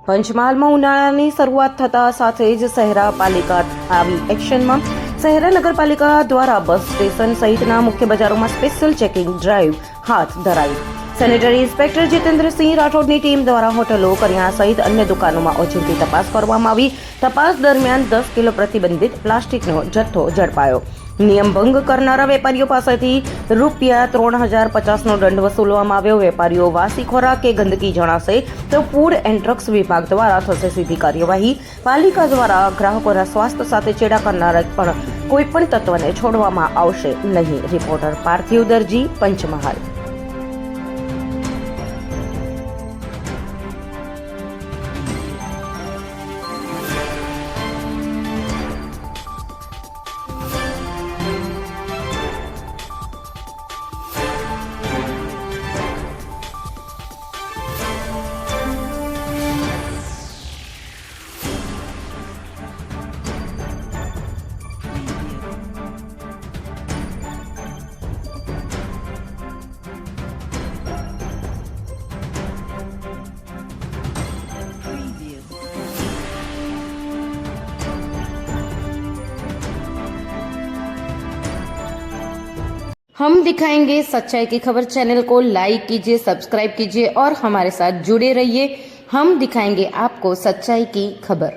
પંચમહાલમાં ઉનાળાની શરૂઆત થતા સાથે જ શહેરા પાલિકા આવી એક્શનમાં. શહેરા નગરપાલિકા દ્વારા બસ સ્ટેશન સહિતના મુખ્ય બજારોમાં સ્પેશિયલ ચેકિંગ ડ્રાઈવ હાથ ધરાઈ. સેનેટરી ઇન્સ્પેક્ટર જીતેન્દ્રસિંહ રાઠોડની ટીમ દ્વારા હોટલો, કરિયાણા સહિત અન્ય દુકાનોમાં ઓચિંતી તપાસ કરવામાં આવી. તપાસ દરમિયાન 10 કિલો પ્રતિબંધિત પ્લાસ્ટિકનો જથ્થો ઝડપાયો. નિયમ ભંગ કરનારા વેપારીઓ પાસેથી ₹3050નો દંડ વસૂલવામાં આવ્યો. વેપારીઓ વાસી ખોરાક કે ગંદકી જણાશે તો ફૂડ એન્ડ ડ્રગ્સ વિભાગ દ્વારા થશે સીધી કાર્યવાહી. પાલિકા દ્વારા ગ્રાહકોના સ્વાસ્થ્ય સાથે ચેડા કરનારા પણ કોઈપણ તત્વને છોડવામાં આવશે નહીં. રિપોર્ટર પાર્થિવ દરજી, પંચમહાલ. हम दिखाएंगे सच्चाई की खबर चैनल को लाइक कीजिए, सब्सक्राइब कीजिए और हमारे साथ जुड़े रहिए. हम दिखाएंगे आपको सच्चाई की खबर.